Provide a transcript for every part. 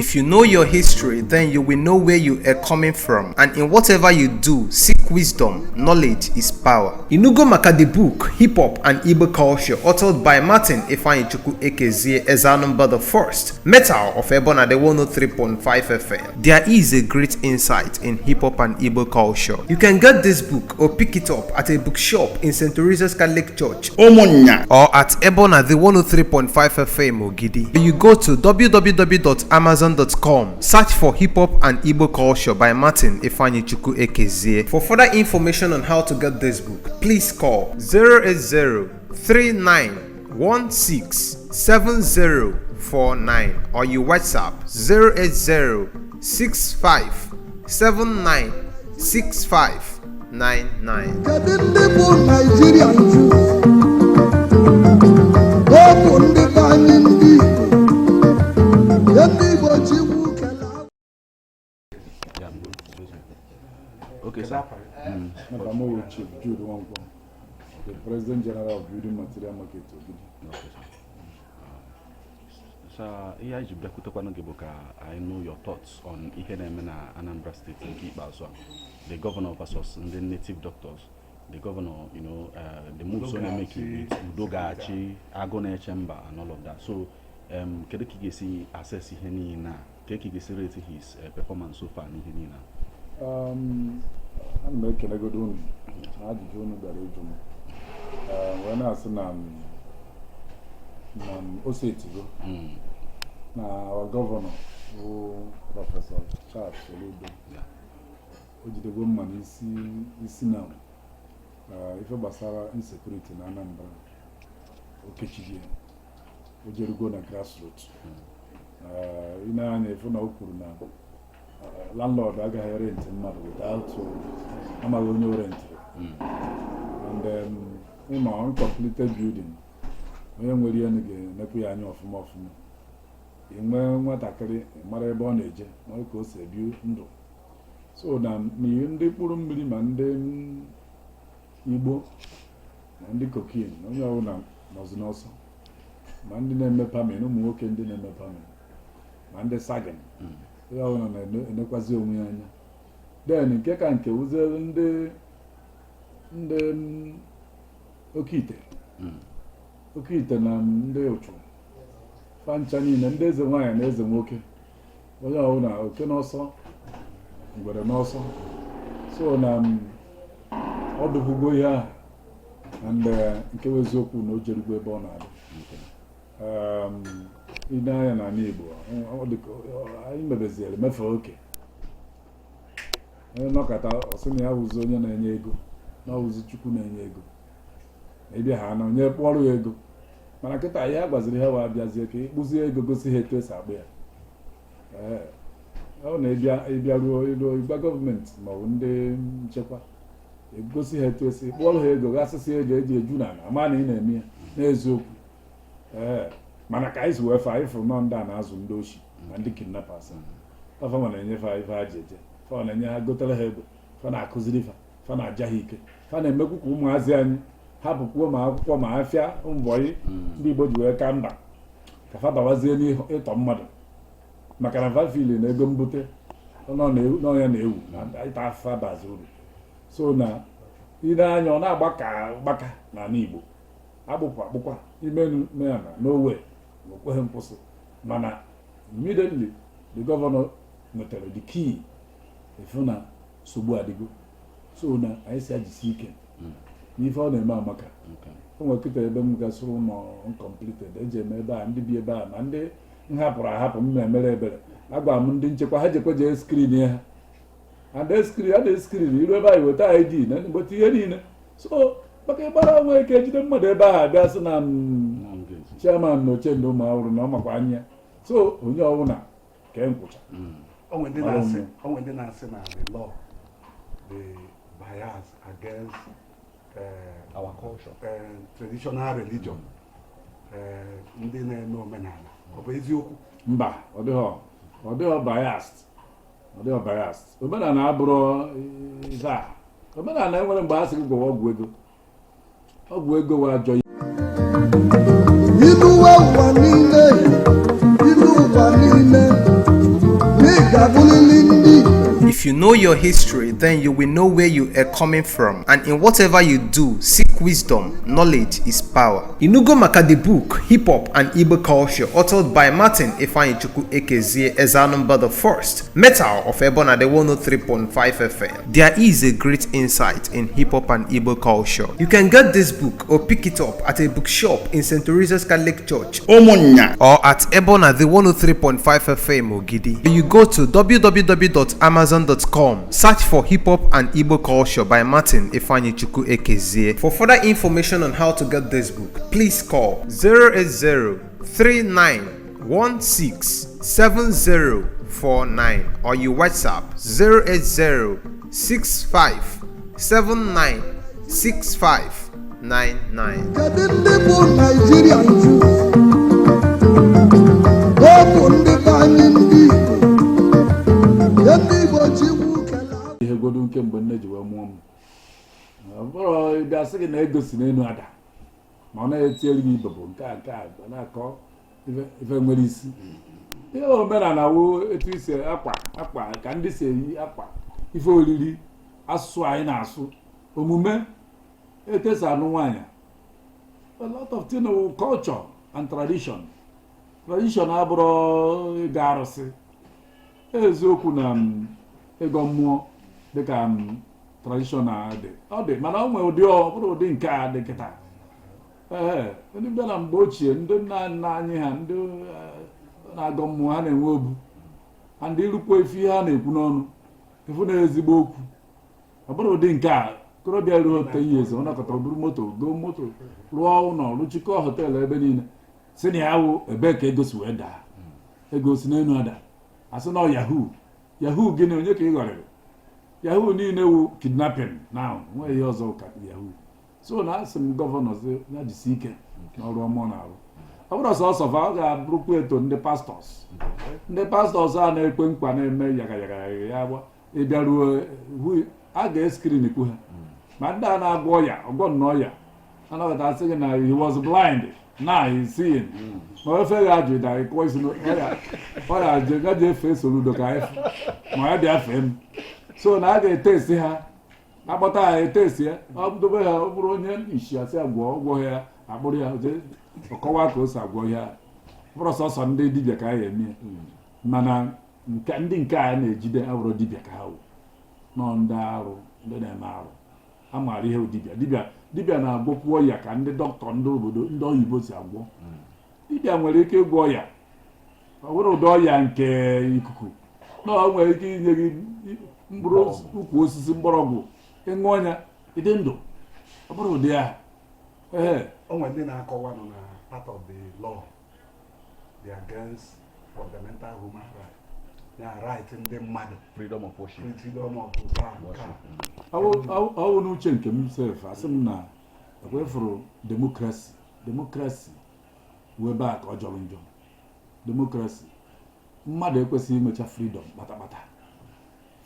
If you know your history, then you will know where you are coming from. And in whatever you do, seek wisdom. Knowledge is power. Inugo maka the book, Hip Hop and Igbo Culture, authored by Martin Ifeanyichukwu Ekezie Ezanumba the First, Metal of Ebona the 103.5 FM. There is a great insight in hip hop and Igbo culture. You can get this book or pick it up at a bookshop in St. Teresa's Catholic Church, Omonya, or at Ebona the 103.5 FM Ogidi. You go to www.amazon.com, search for Hip Hop and Igbo Culture by Martin Ifeanyichukwu Ekezie. For further information on how to get this book, please call 080-3916-7049 or you WhatsApp 080-6579-6599. Okay, sir. Chief Jude Nwankwo, the President General of Building Material Market. Okay, sir. Here is I know your thoughts on Ihenemena Anambra State in Kibaso, the governor versus the native doctors. The governor, the moves on making with Udogachi, Agone Chamber, and all of that. So, Kedekigesi assess Henina, Kedekigesi rate his performance so far in Henina. I'm making a good one. I had to know when I said, Osetigo, now our governor, Professor Lauds Soludo, which the woman is now. If a Basara insecurity in Anambra, Okechiji, which you go on grassroots. If you know, landlord I got rent in mother without I'm a loan rent. And then uncompleted building. When we again, Napi annual from off me. In what I carry, Mother Bonage, no coast a building. So then, me in the Purum and then Igbo and the cocaine, no yauna was also. Man didn't make me, no more can didn't make me. Man the Sagan. We are on a quasi. Then in Kekanke was in the Okite. Okite and the Ocho. Fanchanin and there's a wine, there's a moke. We are on a Okenoso, but an also. So now. All the who go here and Kewezoku no Jerugwe Bonad. Ina and a neighbor. I remember the Mefo okay. I knock at our Sonia was Zonian and Yego. Now was it Chukun and Yego. Maybe I know near Polo Yego. Manakata I was the hell of Yazaki, Buziego go see her to Sabia. Oh, maybe I government, Maunde Chepa. Go see her to say, well, here go, that's a Junan, a man in a mere, there's Zoku. Manakais were 5 from Nondan as Undoshi, and the kidnappers. Papa and 5 Hajet, Fon and Ya go to the head, Fana Kuzifa, Fana Jahike, Fana Meku Mazian, Hapu Woma, Afia, boy, be both were come back. Kafata was any mother. Macarava feeling a gumbute, no, and I thought Faba's. So now, either you're not baka na Nibo. Abukwa, Imenu Meana, no way. Mana, immediately, the governor noted the key. If you na Subu Adigo. So now, I said, seeking. If all the Mamaka. Come on, keep a Bemugas room uncompleted. The Jemeba and the Biaba, and they happen, Melebe. I got Mundin Chepahaja screen here. And they screen, you never with ID, but you so, but a bar away, catch them, mother, that's an chairman, no chendo, no Mapania. So, you know, came put. Oh, when did I say, the law, the bias against our culture, traditional religion, no manana, obey Mba, or they are biased. They are biased. The man and I bro is that. The man and I want to bask and go up with you. Up with go out joy. You know what one in If you know your history, then you will know where you are coming from, and in whatever you do, seek wisdom. Knowledge is power. Inugo maka the book Hip Hop and Igbo Culture, authored by Martin Ifeanyichukwu Ekezie Ezanumba the First, Metal of Ebona the 103.5 FM. There is a great insight in hip hop and Igbo culture. You can get this book or pick it up at a bookshop in St. Teresa's Catholic Church, Omonya, or at Ebona the 103.5 FM Ogidi. You go to www.amazon.com, search for Hip Hop and Igbo Culture by Martin Ifeanyichukwu Ekezie. For further information on how to get this book, please call 080-3916-7049 or you WhatsApp 080-6579-6599. ihe godu nke mgbe nne ji wee mụọ m ọ bụrụ gasị gị na egosi n'elu ada ma ọ na-etiere gị ibe bụ nke a na-akọ ife nwere isi ihe omenala wo etu isi akwa ka ndị si eyi akwa ife oriri asụsụ anyị na-asụ omume ekesa anụ nwaanyị a lot of things culture and tradition abụrụ ịga arụsị eziokwu na ịgọ mmụọ dịka traditional dị ọ dị mana o nwere ụdị ọbụrụ ụdị nke a dị kịta ndị bịa na mgbe ochie ndị nna nna anyị ha ndị na-agọ mmụọ ha na-enwe obu ha ndị irukwa efi ha na-ekwu n'ọnụ efu na ezigbo okwu ọ bụrụ ụdị nke a korobịa ruo 10 years ọ nakọta buru moto goo moto rụọ ụlọ rụchikọọ họteelụ ebe niile si na ya wụ ebe ka ego si wee daa ego si n'elu ada asị na yahoo gịnị onye ka ị ghọrịrị yahoo niile wu kidnapping na nweghị ihe ọzọ ka yahoo so na asị m gọvanọ ya jisi ike n'ọrụ ọma na-arụ ọ bụrụ sọsọ ọ ga-abụrụkwa eto ndị pastọs a na-ekwe mkpa na-eme yagayaga ya gba ịbịaruo a ga-eskrin kwu ha ma ndị a na-agwọ ọya ọgwọ nnọọ ya anọghọta asị gị na he was blind now he's seeing ma efe ya ajụ da ịkọ isi ọya gaji efe Soludo ka efe ma ya bịa fee m so na a ga-ete esi ha akpọta ha ete esi ya ọ dobe ha ọ bụrụ onye isi asị agwọ ya akpụrụ ya ọkọwa ka o si agwọ ya bụrụ sọsọ ndị dibịa ka a ya eme mana ndị nke a na-ejide abụrụ dibịa ka ha wụ nọ ndị arụ ndị na-eme arụ a maara ihe dibịa na-agwọkwu ọya ka ndị dọkịta ndị obodo ndị oyibo si agwọ dibịa nwere ike ịgwọ ọya ọ bụrụ ụdị ọya nke ikuku na ọ nwere ike inye gị mkpụrụ ukwu osisi mgbọrọgwụ ịṅụ ọnya ịdị ndụ ọ bụrụ ụdị ahụ o nwere ndị na-akọwa nọ na part of the law they are against fundamental human rights ya right ndị mmadụ freedom of worship ọwụ n'uche nke m sef asị m na ekwefuru demokrasi wee ebe a ka ọ jọrọ njọ demokrasi mmadụ ekwesịghị imecha freedom kpatakpata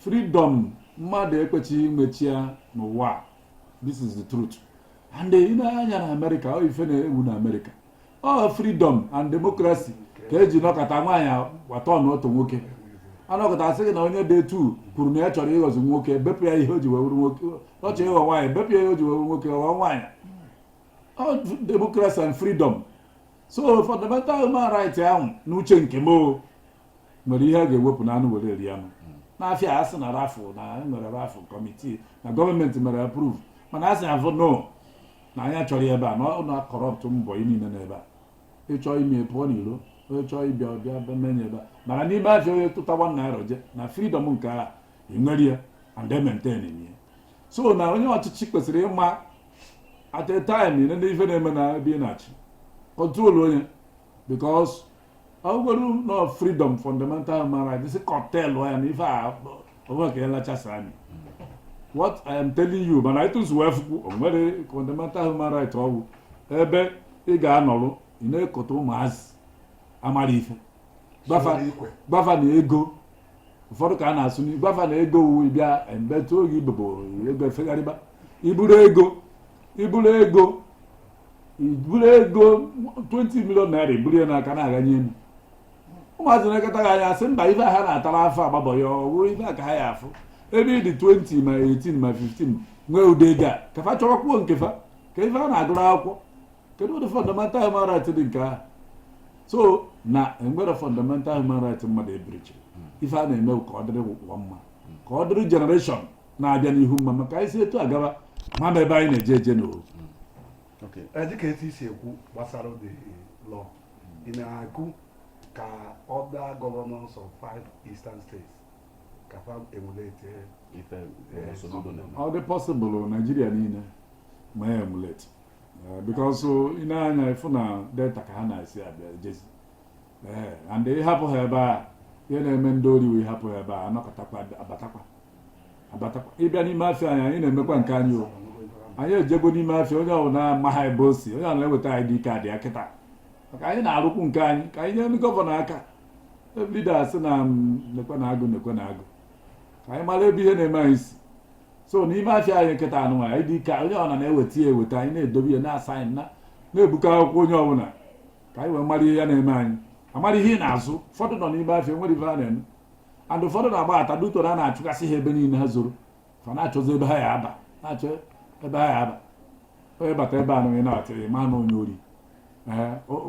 freedom mmadụ ekwechighị imechi ya n'ụwa this is the truth and ị na-anya na Amerịka ọ ife na-ewu na Amerịka ọ freedom and democracy ka eji nọkọta nwaanyị gbata n'otu nwoke anọkọta asị gị na onye dị etu kwuru na ya chọrọ ịghọzi nwoke bepụ ya ihe o ji wee wuru nwoke ọ chọrọ ịghọ nwaanyị bepụ ya ihe o ji wee wuru nwoke ghọọ nwaanyị democracy and freedom so fundamental human rights ahụ n'uche nke m nwere ihe a ga-ewepụ na anụ were eri anụ n'afịa asị na rafụ na nwere rafụ kọmitii na gọọmenti mere approve mana asị na no na anya chọrọ ebe a na ọ na-akọrọptụ mbọ niile n'ebe a ịchọ ime pụọ n'iro onye chọọ ịbịa ọbịa menye ebe a mana n'ime afịa onye tụtawa naira je na freedom nke a enwere ya and maintain ya so na onye ọchịchị kwesịrị ịma at a time ndị ife na-eme na ebe ị na-achị control onye because ọgwụrụ no freedom fundamental human rights cocktail ya na ife a ọbụla ka ya lachasa anyị what I am telling you mana ịtụnsu wee fukwu o nwere fundamental human rights ọgwụ ebe ị ga-anọrụ ị na-ekote ụmụazị amara ife gbafa na ego ụfọdụ ka a na-asụ gbafa na ego uwe bịa mbetụ oge ibebo ego efegharịba iburu ego 20 million naira iburu ya n'aka na-aganye elu ụmụazị na-ekọta anya asị mba ife ha na-atara afọ agbabọ ya ọ bụrụ ife aka ha ya afụ ebe ịdị 20 ma 18 ma 15 nwee ụdị ego a ka fa chọrọ kwuo nke fa ka ife a na-agụrụ akwụkwọ kedu ụdị fundamental human right dị nke ahụ so na enwere fundamental human right mmadụ ebirichi ife a na-eme ka ọ dịrị ụwa mma ka ọ dịrị generation na-abịa n'ihu mma maka anyị si etu agaba ma ebe anyị na-eje eje n'owu dịka etu isi ekwu gbasara the law ị na-ekwu ka other governors of 5 eastern states ka fa emulate ọ dị possible Nigeria niile ma ya emulate because ị na-anya ịfụ na delta ka ha na-esi abịa ejezi and ịhapụ ha ebe a ihe na-eme ndị ori wee hapụ ha ebe a anọkọtakwa abatakwa ịbịa n'ime afịa anyị na-emekwa nke anyị o anyị ejego n'ime afịa onye ọbụla amaghị ebe o si onye ọbụla eweta ID kaadị ya kịta maka anyị na-arụkwu nke anyị ka anyị nye ndị gọvanọ aka leader sị na nekwe na agụ ka anyị mara ebe ihe na-eme anyị si so n'ime afịa anyị nkịta anụnwa ID kaadị onye ọbụla na-eweta ya eweta anyị na-edobe ya na-asaịn na-ebuka akwụkwọ onye ọbụla ka anyị wee mara ihe ya na-eme anyị amara ihe ị na-azụ ụfọdụ nọ n'ime afịa nwere ife ha na-eme and ụfọdụ na-agba ata duto na na-achụgasị ha ebe niile ha zoro fa na-achọzi ebe ha ya aba na-achọ ebe ha ya aba onye bata ebe anụghị na-atịghị ma na onye ori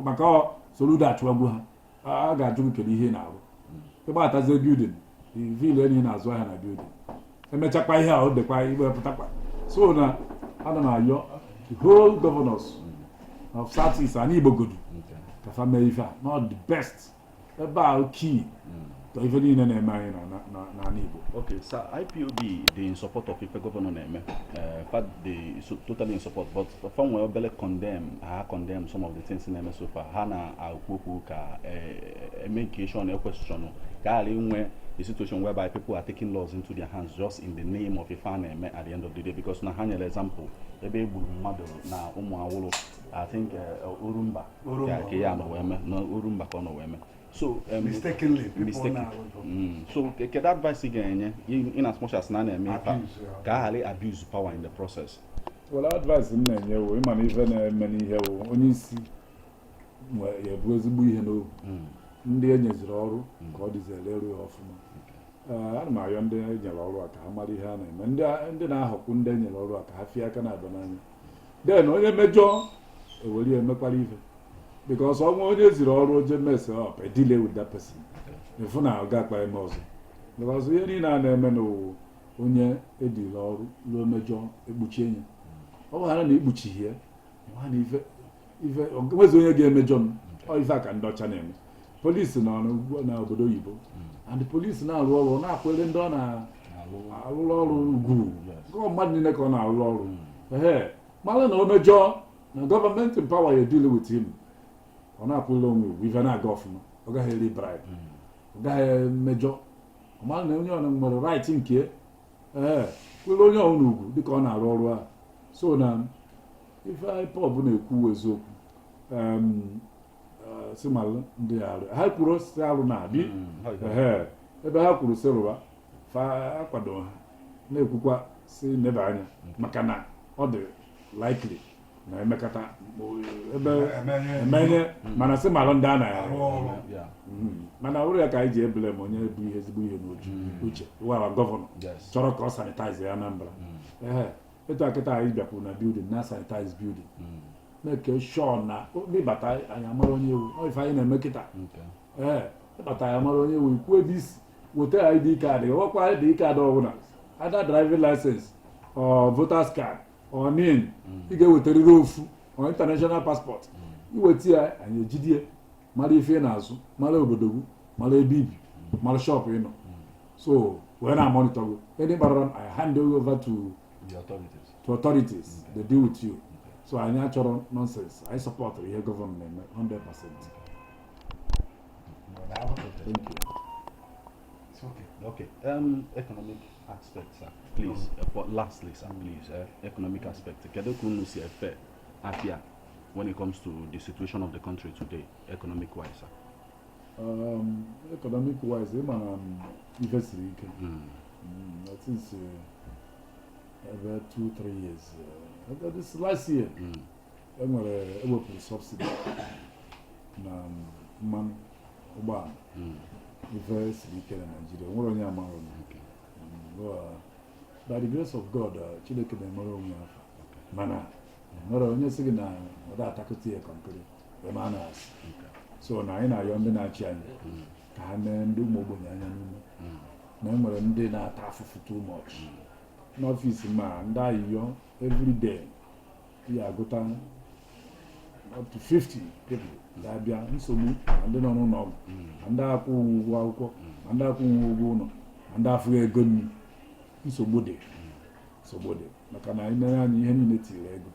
maka Soludo achụwagwu ha a ga-ajụ gị kedu ihe ị na-arụ ịgbatazie bildin vil enyi na-azụ ahịa na bildin emechakwa ihe a o dekwa iwepụtakwa so na ana m ayọ the whole governors of South East and Igbogodu ka fa mee ife a not the best ebe a key to ife niile na-eme anyị n'ala Igbo. Okay, sir, IPOB they in support of ife governor na-eme fact they totally in support but from where obele condemn some of the things na-eme so far ha na-akwukwu ka education a question ka ali nwe a situation whereby people are taking laws into their hands just in the name of ife na-eme at the end of the day because na ha nyere example ebe egburu mmadụ na ụmụ awụrụ I think Urumba ka ya no weme no Urumba ka no weme so mistakenly so can advice again in as much as na na-eme ka hali abuse power in the process. Well, advice m na-enye wo ịma na ife na-eme n'ihe wo onye isi ya bụ ezigbo ihe n'obi ndị enyeziri ọrụ ka ọ dịzere eru ya ọfụma ana m ayọ ndị enyere ọrụ a ka ha mara ihe a na-eme ndị na-ahọkwu ndị enyere ọrụ a ka ha fie aka na-aba n'anya then onye mejọ ewere emekwara ife because ọnwa onye ziri ọrụ oje mess up a delay with that person efu na ọ ga-akpa eme ọzọ because ihe niile a na-eme n'ụwa onye ediri ọrụ ruo mejọ ekpuchie ya ọ bụghara na ikpuchi ya nwa na ife nwezi onye ga-emejọ m ọ ife a ka ndị ọcha na-eme polisi nọ n'obodo oyibo and polisi na-arụ ọrụ na-akwere ndị ọ na-arụrụ ọrụ ugwu gụọ mmadụ niile ka ọ na-arụrụ ọrụ mara na o mejọ na gọọmenti mpawa ya deal with him ọ na-akwụla onwe ugwu ife na-aga ọfụma ọ gaghị eri bribe ọ gaghị emejọ ọ mara na onye ọ nwere right nke kwere onye ọhụrụ ugwu dịka ọ na-arụ ọrụ a so na ife IPOB na-ekwu eziokwu si malụ ndị arụ ha kwuru si arụ na-adị ebe ha kwuru si rụwa fa akwado ha na-ekwukwa si neba anya maka na ọ dị likely na emekata ebe emenye mana si malụ ndị a na-arụ mana ụrụ ya ka anyị ji ebele ma onye bụ ihe ezigbo ihe n'uche wa gọvanọ chọrọ ka ọ sanitize ya Anambra etu akịta anyị bịakwuru na building na sanitize building make sure na ịbata anyị amara onye ewu ife anyị na-eme kịta ịbata anyị amara onye ewu ikwu ebe isi weta ID card ọkwa ID card ọbụla ada driving license or voters card or NIN ị ga-ewetarịrị ofu or international passport iweta ya anyị ejidie mara ife na-azụ mara obodo gị mara ebe ibi mara shop ị nọ so wee na-monitor gị any gbara I hand over to the authorities they deal with you so anyị achọrọ nonsense I support ihe gọvanọ na-eme 100%. Thank you. It's okay. Okay. Economic aspect, sir. Please. But lastly, sir, please. Economic aspect. Kedu kunu si efe afia when it comes to the situation of the country today, economic wise, sir? Economic wise, invest ike. I think about 2-3 years. This last year, ewepụrụ subsidy na mmanụ ụgbọala ife siri ike na Nigeria nwere onye amaghị by the grace of God Chineke na-emere onwe afọ mana nwere onye sị gị na ọ da-atakụta ya kọnkịrị eme a na-asị so na anyị na-ayọ ndị na-achị anyị ka ha mee ndị ụmụ ogbenye anya n'ime na e nwere ndị na-ata afụfụ too much n'ọfịs ma ndị ayịyọ every day ya agụta up to 50 people ga-abịa nsogbu ma ndị nọ n'ụlọ ọgwụ ma ndị akwụ ụgwọ akwụkwọ ma ndị akwụ ụgwọ ụlọ ma ndị afụghị ego nri nsogbu dị maka na anyị mere anyị ihe niile tiri ego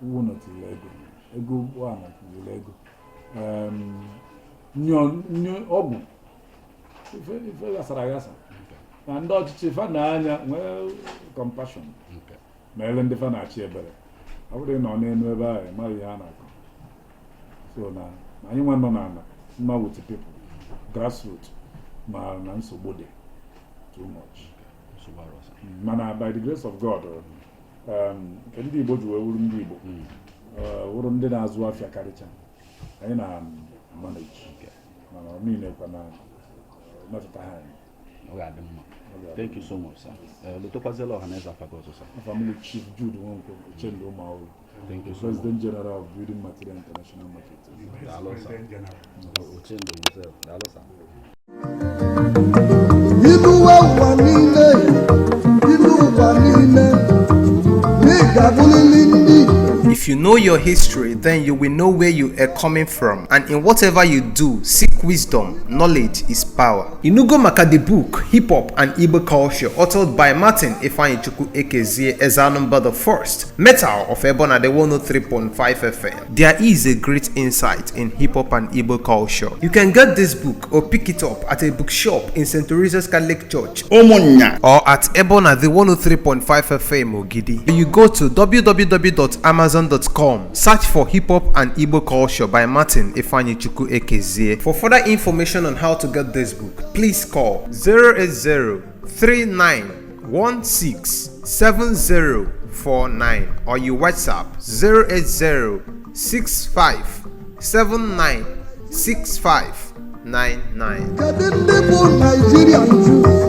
ụgwọ ụlọ tiri ego ụgbọala tiri ego ọgwụ ife ghasara aghasa na ndị ọchịchị fa na-anya nwee compassion ma ele ndị fa na-achị ebere ọ bụrụ na ọ na-enu ebe ahụ maghị ihe a na-akọ so na anyị nwa nọ n'ala mma with people grassroots ma na nsogbu dị too much mana by the grace of God nke ndị Igbo ji wee wuru ndị Igbo wuru ndị na-azụ afịa karịcha anyị na manage mana ọ niile kwa na metụta ha anyị. Thank you so much, sir. Lutokwazela Ohaneza Fagoso, sir. Family Chief Jude Nwankwo, thank you so President much. General of Building Material International Market. President General. Ochendo himself. Dalo, sir. If you know your history, then you will know where you are coming from, and in whatever you do, seek wisdom. Knowledge is power. Inugo maka the book Hip Hop and Igbo Culture, authored by Martin Ifeanyichukwu Ekezie Ezanumba the First, Metal of Ebona the 103.5 FM. There is a great insight in hip hop and Igbo culture. You can get this book or pick it up at a bookshop in St. Teresa's Catholic Church, Omonya, or at Ebona the 103.5 FM Ogidi. You go to www.amazon.com, search for Hip Hop and Igbo Culture by Martin Ifeanyichukwu Ekezie. For further information on how to get this book, please call 080-3916-7049 or you WhatsApp 080-6579-6599.